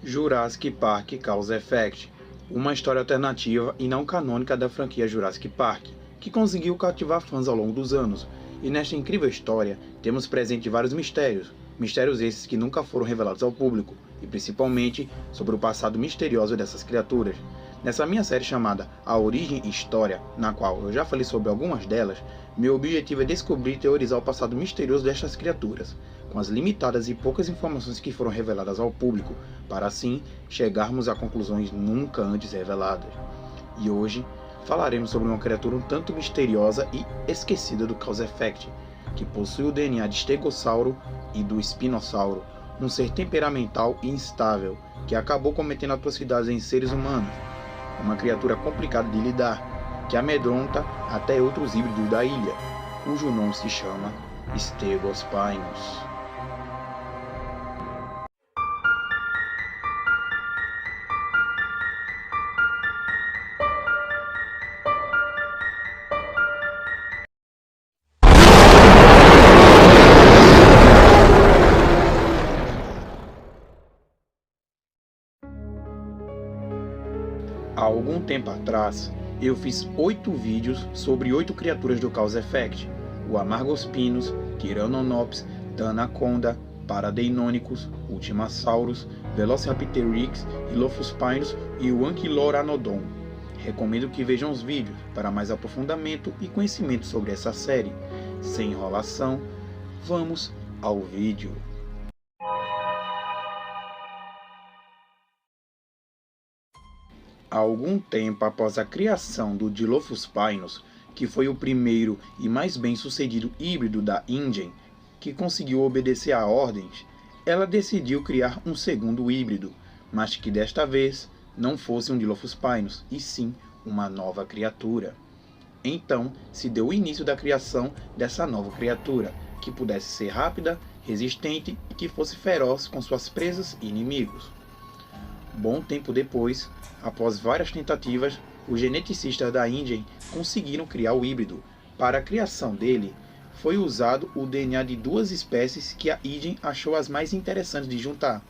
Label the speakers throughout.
Speaker 1: Jurassic Park Cause Effect, uma história alternativa e não canônica da franquia Jurassic Park, que conseguiu cativar fãs ao longo dos anos. E nesta incrível história, temos presente vários mistérios esses que nunca foram revelados ao público, e principalmente sobre o passado misterioso dessas criaturas. Nessa minha série chamada A Origem e História, na qual eu já falei sobre algumas delas, meu objetivo é descobrir e teorizar o passado misterioso destas criaturas, com as limitadas e poucas informações que foram reveladas ao público, para assim chegarmos a conclusões nunca antes reveladas. E hoje falaremos sobre uma criatura um tanto misteriosa e esquecida do Cause Effect, que possui o DNA de Stegossauro e do Spinossauro, um ser temperamental e instável, que acabou cometendo atrocidades em seres humanos. Uma criatura complicada de lidar, que amedronta até outros híbridos da ilha, cujo nome se chama Stegospinus. Há algum tempo atrás, eu fiz 8 vídeos sobre 8 criaturas do Cause Effect: o Amargospinus, Tyrannonops, Danaconda, Paradeinonychus, Ultimasaurus, Velociraptorix, Dilophospinus e o Ankyloranodon. Recomendo que vejam os vídeos para mais aprofundamento e conhecimento sobre essa série. Sem enrolação, vamos ao vídeo. Há algum tempo após a criação do Dilophospinus, que foi o primeiro e mais bem-sucedido híbrido da InGen, que conseguiu obedecer a ordens, ela decidiu criar um segundo híbrido, mas que desta vez não fosse um Dilophospinus, e sim uma nova criatura. Então se deu o início da criação dessa nova criatura, que pudesse ser rápida, resistente e que fosse feroz com suas presas e inimigos. Bom tempo depois, após várias tentativas, os geneticistas da InGen conseguiram criar o híbrido. Para a criação dele, foi usado o DNA de duas espécies que a InGen achou as mais interessantes de juntar.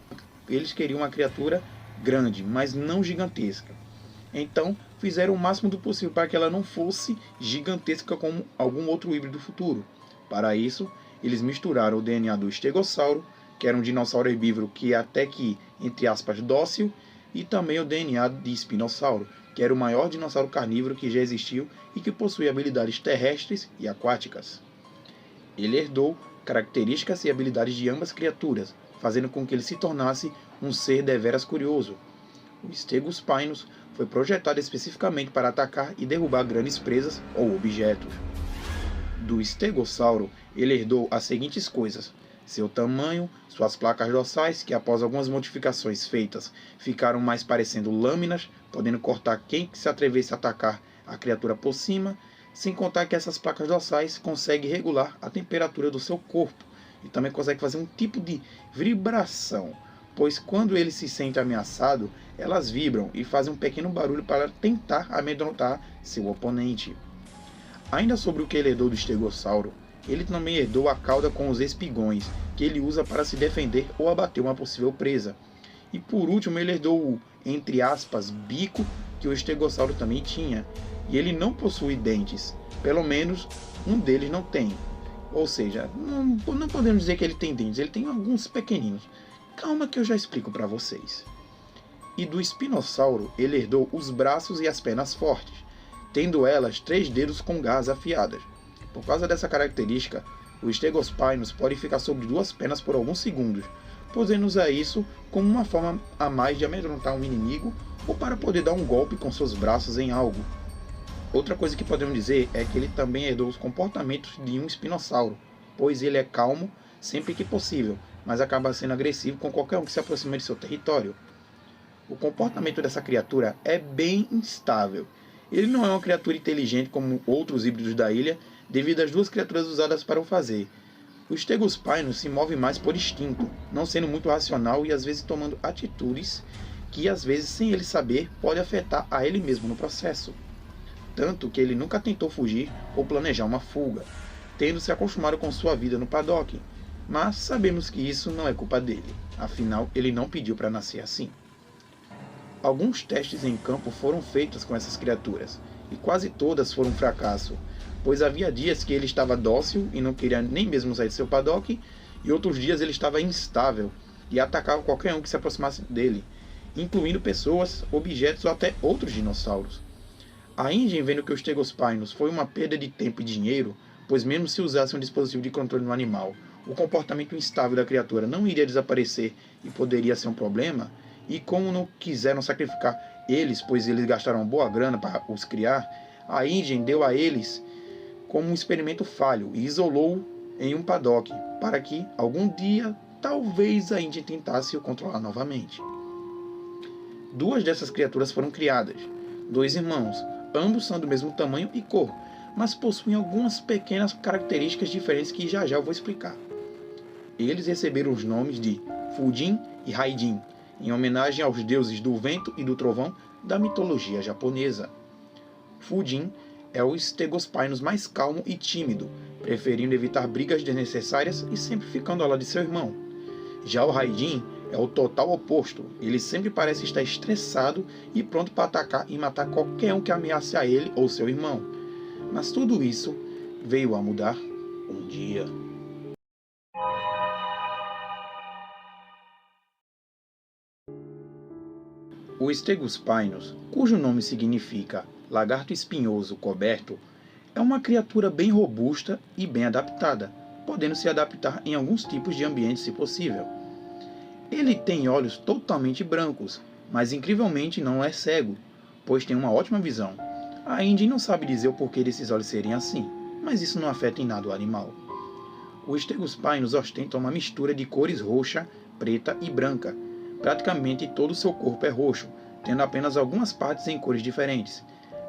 Speaker 1: Eles queriam uma criatura grande, mas não gigantesca. Então, fizeram o máximo do possível para que ela não fosse gigantesca como algum outro híbrido futuro. Para isso, eles misturaram o DNA do Stegossauro, que era um dinossauro herbívoro que até que, entre aspas, dócil, e também o DNA de Spinossauro, que era o maior dinossauro carnívoro que já existiu e que possui habilidades terrestres e aquáticas. Ele herdou características e habilidades de ambas criaturas, fazendo com que ele se tornasse um ser deveras curioso. O Stegospinus foi projetado especificamente para atacar e derrubar grandes presas ou objetos. Do Stegossauro, ele herdou as seguintes coisas: seu tamanho, suas placas dorsais, que após algumas modificações feitas, ficaram mais parecendo lâminas, podendo cortar quem se atrevesse a atacar a criatura por cima, sem contar que essas placas dorsais conseguem regular a temperatura do seu corpo, e também conseguem fazer um tipo de vibração, pois quando ele se sente ameaçado, elas vibram e fazem um pequeno barulho para tentar amedrontar seu oponente. Ainda sobre o que ele herdou do Stegossauro, ele também herdou a cauda com os espigões, que ele usa para se defender ou abater uma possível presa. E por último, ele herdou o, entre aspas, bico, que o Stegossauro também tinha. E ele não possui dentes, pelo menos um deles não tem. Ou seja, não podemos dizer que ele tem dentes, ele tem alguns pequeninos. Calma que eu já explico para vocês. E do Spinossauro, ele herdou os braços e as pernas fortes, tendo elas 3 dedos com garras afiadas. Por causa dessa característica, o Stegospinus pode ficar sobre 2 pernas por alguns segundos, podendo usar isso como uma forma a mais de amedrontar um inimigo ou para poder dar um golpe com seus braços em algo. Outra coisa que podemos dizer é que ele também herdou os comportamentos de um Spinossauro, pois ele é calmo sempre que possível, mas acaba sendo agressivo com qualquer um que se aproxima de seu território. O comportamento dessa criatura é bem instável. Ele não é uma criatura inteligente como outros híbridos da ilha, devido às 2 criaturas usadas para o fazer. O Stegospinus se move mais por instinto, não sendo muito racional e às vezes tomando atitudes que às vezes, sem ele saber, pode afetar a ele mesmo no processo. Tanto que ele nunca tentou fugir ou planejar uma fuga, tendo se acostumado com sua vida no paddock, mas sabemos que isso não é culpa dele, afinal ele não pediu para nascer assim. Alguns testes em campo foram feitos com essas criaturas, e quase todas foram um fracasso, pois havia dias que ele estava dócil e não queria nem mesmo sair de seu paddock, e outros dias ele estava instável e atacava qualquer um que se aproximasse dele, incluindo pessoas, objetos ou até outros dinossauros. A Ingen, vendo que o Stegospinus foi uma perda de tempo e dinheiro, pois mesmo se usasse um dispositivo de controle no animal, o comportamento instável da criatura não iria desaparecer e poderia ser um problema, e como não quiseram sacrificar eles, pois eles gastaram boa grana para os criar, a Ingen deu a eles como um experimento falho e isolou em um paddock, para que, algum dia, talvez a Ingen tentasse o controlar novamente. Duas dessas criaturas foram criadas, dois irmãos, ambos são do mesmo tamanho e cor, mas possuem algumas pequenas características diferentes que já eu vou explicar. Eles receberam os nomes de Fujin e Raijin, em homenagem aos deuses do vento e do trovão da mitologia japonesa. Fujin é o Stegospinus mais calmo e tímido, preferindo evitar brigas desnecessárias e sempre ficando ao lado de seu irmão. Já o Raijin é o total oposto, ele sempre parece estar estressado e pronto para atacar e matar qualquer um que ameace a ele ou seu irmão. Mas tudo isso veio a mudar um dia. O Stegospinus, cujo nome significa lagarto espinhoso coberto, é uma criatura bem robusta e bem adaptada, podendo se adaptar em alguns tipos de ambientes se possível. Ele tem olhos totalmente brancos, mas incrivelmente não é cego, pois tem uma ótima visão. A Ingen não sabe dizer o porquê desses olhos serem assim, mas isso não afeta em nada o animal. O Stegospinus ostenta uma mistura de cores roxa, preta e branca. Praticamente todo o seu corpo é roxo, tendo apenas algumas partes em cores diferentes.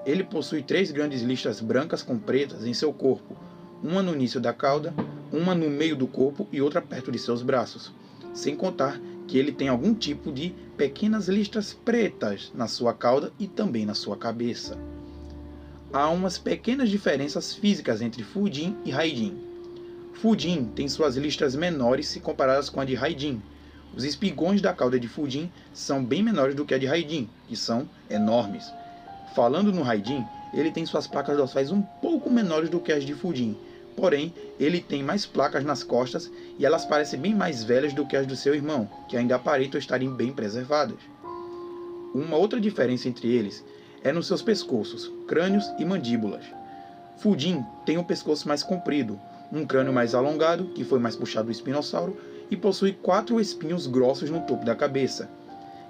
Speaker 1: Ele possui 3 grandes listras brancas com pretas em seu corpo, uma no início da cauda, uma no meio do corpo e outra perto de seus braços. Sem contar que ele tem algum tipo de pequenas listras pretas na sua cauda e também na sua cabeça. Há umas pequenas diferenças físicas entre Fujin e Raijin. Fujin tem suas listras menores se comparadas com a de Raijin. Os espigões da cauda de Fujin são bem menores do que a de Raijin, que são enormes. Falando no Raijin, ele tem suas placas dorsais um pouco menores do que as de Fujin, porém, ele tem mais placas nas costas e elas parecem bem mais velhas do que as do seu irmão, que ainda aparentam estarem bem preservadas. Uma outra diferença entre eles é nos seus pescoços, crânios e mandíbulas. Fujin tem um pescoço mais comprido, um crânio mais alongado, que foi mais puxado do espinossauro, e possui 4 espinhos grossos no topo da cabeça.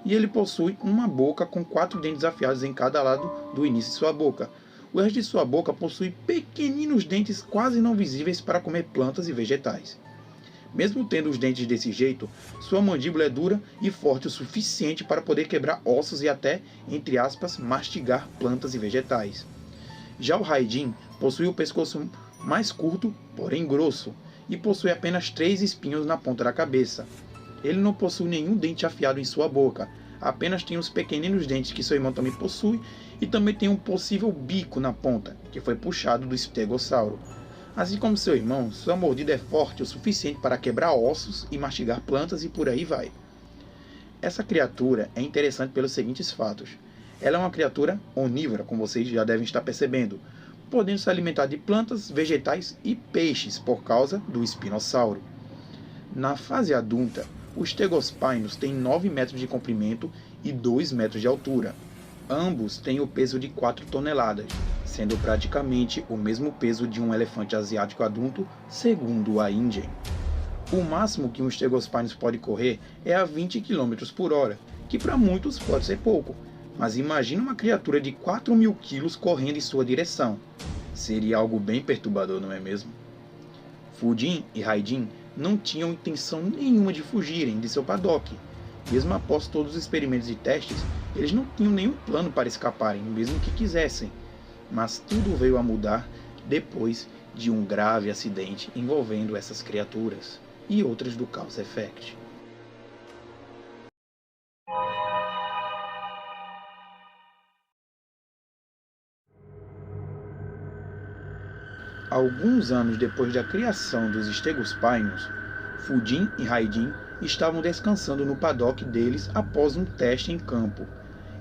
Speaker 1: E ele possui uma boca com 4 dentes afiados em cada lado do início de sua boca. O resto de sua boca possui pequeninos dentes quase não visíveis para comer plantas e vegetais. Mesmo tendo os dentes desse jeito, sua mandíbula é dura e forte o suficiente para poder quebrar ossos e até, entre aspas, mastigar plantas e vegetais. Já o Raijin possui o pescoço mais curto, porém grosso, e possui apenas 3 espinhos na ponta da cabeça. Ele não possui nenhum dente afiado em sua boca, apenas tem os pequeninos dentes que seu irmão também possui, e também tem um possível bico na ponta, que foi puxado do estegossauro. Assim como seu irmão, sua mordida é forte o suficiente para quebrar ossos e mastigar plantas e por aí vai. Essa criatura é interessante pelos seguintes fatos. Ela é uma criatura onívora, como vocês já devem estar percebendo, podendo se alimentar de plantas, vegetais e peixes por causa do espinossauro. Na fase adulta, o Stegospinus tem 9 metros de comprimento e 2 metros de altura. Ambos têm o peso de 4 toneladas, sendo praticamente o mesmo peso de um elefante asiático adulto, segundo a Ingen. O máximo que um Stegospinus pode correr é a 20 km por hora, que para muitos pode ser pouco, mas imagine uma criatura de 4.000 quilos correndo em sua direção. Seria algo bem perturbador, não é mesmo? Fujin e Raijin não tinham intenção nenhuma de fugirem de seu paddock. Mesmo após todos os experimentos e testes, eles não tinham nenhum plano para escaparem, mesmo que quisessem. Mas tudo veio a mudar depois de um grave acidente envolvendo essas criaturas e outras do Cause Effect. Alguns anos depois da criação dos Stegospinus, Fujin e Raijin estavam descansando no paddock deles após um teste em campo.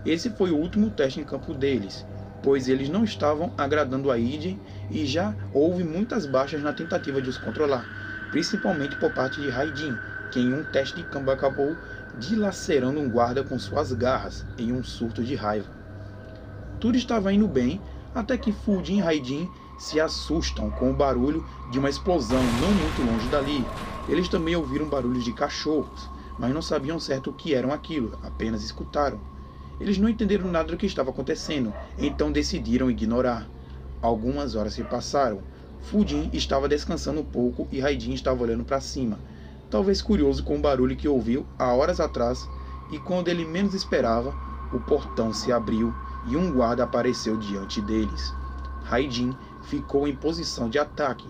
Speaker 1: Esse foi o último teste em campo deles, pois eles não estavam agradando a Iden e já houve muitas baixas na tentativa de os controlar, principalmente por parte de Raidin, que em um teste de campo acabou dilacerando um guarda com suas garras em um surto de raiva. Tudo estava indo bem até que Fudin e Raidin se assustam com o barulho de uma explosão não muito longe dali. Eles também ouviram barulhos de cachorros, mas não sabiam certo o que eram aquilo, apenas escutaram. Eles não entenderam nada do que estava acontecendo, então decidiram ignorar. Algumas horas se passaram. Fudin estava descansando um pouco e Raidin estava olhando para cima, talvez curioso com o barulho que ouviu há horas atrás, e quando ele menos esperava, o portão se abriu e um guarda apareceu diante deles. Raidin ficou em posição de ataque,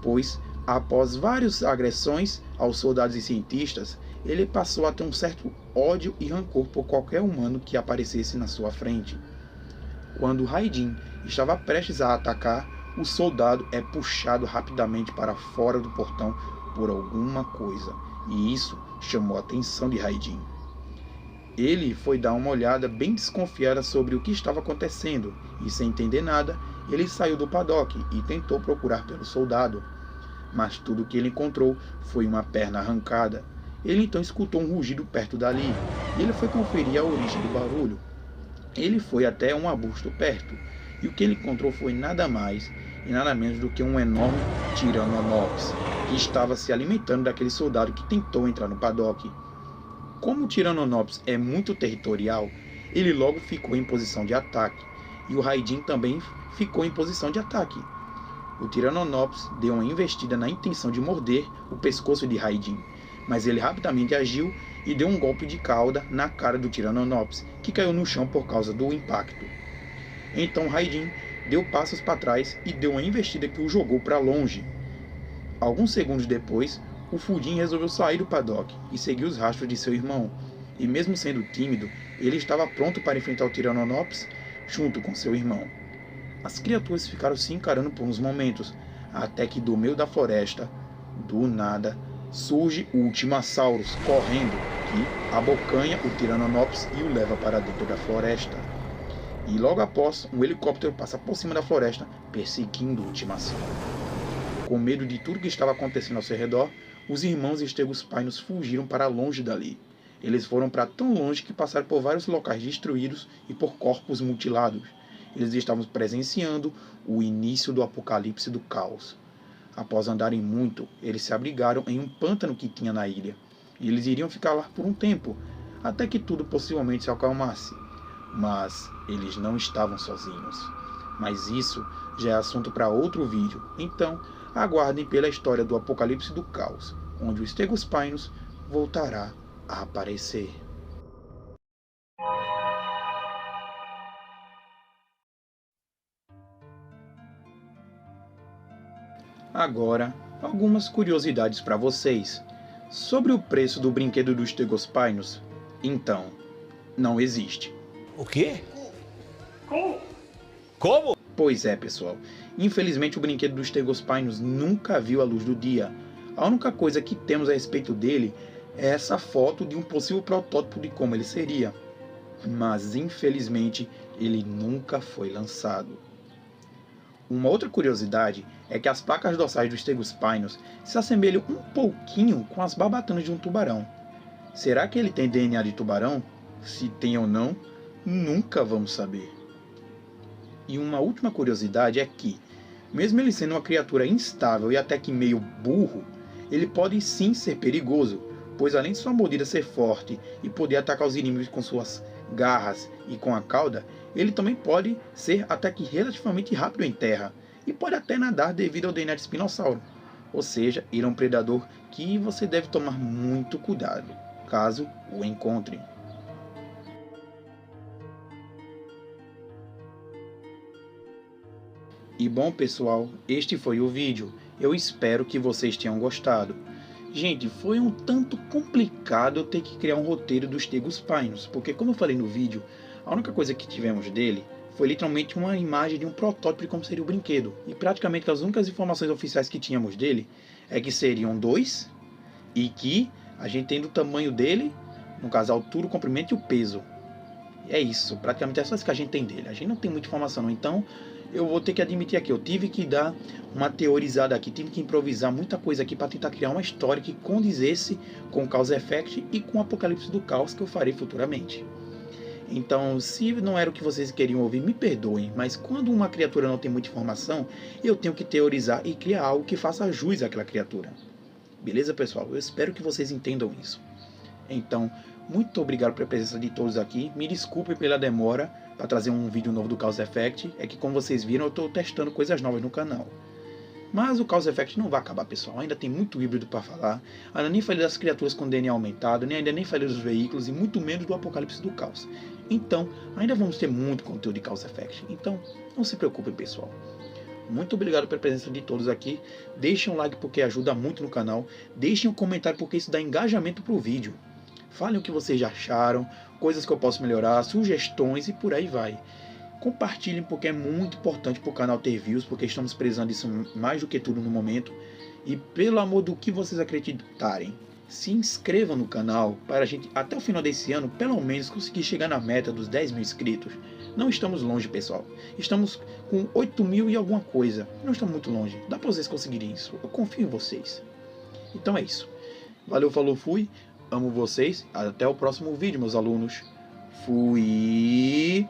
Speaker 1: pois, após várias agressões aos soldados e cientistas, ele passou a ter um certo ódio e rancor por qualquer humano que aparecesse na sua frente. Quando Raidin estava prestes a atacar, o soldado é puxado rapidamente para fora do portão por alguma coisa, e isso chamou a atenção de Raidin. Ele foi dar uma olhada bem desconfiada sobre o que estava acontecendo, e sem entender nada, ele saiu do paddock e tentou procurar pelo soldado. Mas tudo que ele encontrou foi uma perna arrancada. Ele então escutou um rugido perto dali, e ele foi conferir a origem do barulho. Ele foi até um arbusto perto, e o que ele encontrou foi nada mais e nada menos do que um enorme Tyrannosaurus, que estava se alimentando daquele soldado que tentou entrar no paddock. Como o Tyrannosaurus é muito territorial, ele logo ficou em posição de ataque, e o Raidin também ficou em posição de ataque. O Tyrannosaurus deu uma investida na intenção de morder o pescoço de Raidin, mas ele rapidamente agiu e deu um golpe de cauda na cara do Tyrannosaurus, que caiu no chão por causa do impacto. Então Raidin deu passos para trás e deu uma investida que o jogou para longe. Alguns segundos depois, o Fudin resolveu sair do paddock e seguir os rastros de seu irmão, e mesmo sendo tímido, ele estava pronto para enfrentar o Tyrannosaurus junto com seu irmão. As criaturas ficaram se encarando por uns momentos, até que do meio da floresta, do nada, surge o Ultimasaurus correndo, que abocanha o Tyrannosaurus e o leva para dentro da floresta. E logo após, um helicóptero passa por cima da floresta, perseguindo o Ultimasaurus. Com medo de tudo que estava acontecendo ao seu redor, os irmãos Stegospinus fugiram para longe dali. Eles foram para tão longe que passaram por vários locais destruídos e por corpos mutilados. Eles estavam presenciando o início do apocalipse do caos. Após andarem muito, eles se abrigaram em um pântano que tinha na ilha. E eles iriam ficar lá por um tempo, até que tudo possivelmente se acalmasse. Mas eles não estavam sozinhos. Mas isso já é assunto para outro vídeo, então aguardem pela história do Apocalipse do Caos, onde o Stegospinus voltará a aparecer. Agora, algumas curiosidades para vocês. Sobre o preço do brinquedo do Stegospinus, então, não existe.
Speaker 2: O quê? Como?
Speaker 1: Pois é, pessoal. Infelizmente o brinquedo do Stegospinus nunca viu a luz do dia. A única coisa que temos a respeito dele é essa foto de um possível protótipo de como ele seria. Mas infelizmente ele nunca foi lançado. Uma outra curiosidade é que as placas dorsais do Stegospinus se assemelham um pouquinho com as barbatanas de um tubarão. Será que ele tem DNA de tubarão? Se tem ou não, nunca vamos saber. E uma última curiosidade é que, mesmo ele sendo uma criatura instável e até que meio burro, ele pode sim ser perigoso, pois além de sua mordida ser forte e poder atacar os inimigos com suas garras e com a cauda, ele também pode ser até que relativamente rápido em terra, e pode até nadar devido ao DNA de espinossauro. Ou seja, ele é um predador que você deve tomar muito cuidado, caso o encontre. E bom pessoal, este foi o vídeo. Eu espero que vocês tenham gostado. Gente, foi um tanto complicado eu ter que criar um roteiro dos Stegospinus, porque como eu falei no vídeo, a única coisa que tivemos dele foi literalmente uma imagem de um protótipo de como seria o brinquedo. E praticamente as únicas informações oficiais que tínhamos dele é que seriam 2 e que a gente tem do tamanho dele, no caso a altura, o comprimento e o peso. É isso, praticamente é só isso que a gente tem dele. A gente não tem muita informação não, então eu vou ter que admitir aqui, eu tive que dar uma teorizada aqui, tive que improvisar muita coisa aqui para tentar criar uma história que condizesse com o Cause Effect e com o Apocalipse do Caos que eu farei futuramente. Então, se não era o que vocês queriam ouvir, me perdoem, mas quando uma criatura não tem muita informação, eu tenho que teorizar e criar algo que faça jus àquela criatura. Beleza, pessoal? Eu espero que vocês entendam isso. Então, muito obrigado pela presença de todos aqui. Me desculpe pela demora para trazer um vídeo novo do Cause Effect. É que, como vocês viram, eu estou testando coisas novas no canal. Mas o Cause Effect não vai acabar, pessoal. Ainda tem muito híbrido para falar. Ainda nem falei das criaturas com DNA aumentado, ainda nem falei dos veículos e muito menos do Apocalipse do Caos. Então, ainda vamos ter muito conteúdo de Cause Effect. Então, não se preocupem, pessoal. Muito obrigado pela presença de todos aqui. Deixem um like porque ajuda muito no canal. Deixem um comentário porque isso dá engajamento para o vídeo. Falem o que vocês já acharam, coisas que eu posso melhorar, sugestões e por aí vai. Compartilhem porque é muito importante para o canal ter views, porque estamos precisando disso mais do que tudo no momento. E pelo amor do que vocês acreditarem, se inscrevam no canal para a gente, até o final desse ano, pelo menos conseguir chegar na meta dos 10 mil inscritos. Não estamos longe, pessoal. Estamos com 8 mil e alguma coisa. Não estamos muito longe. Dá para vocês conseguirem isso. Eu confio em vocês. Então é isso. Valeu, falou, fui. Amo vocês. Até o próximo vídeo, meus alunos. Fui.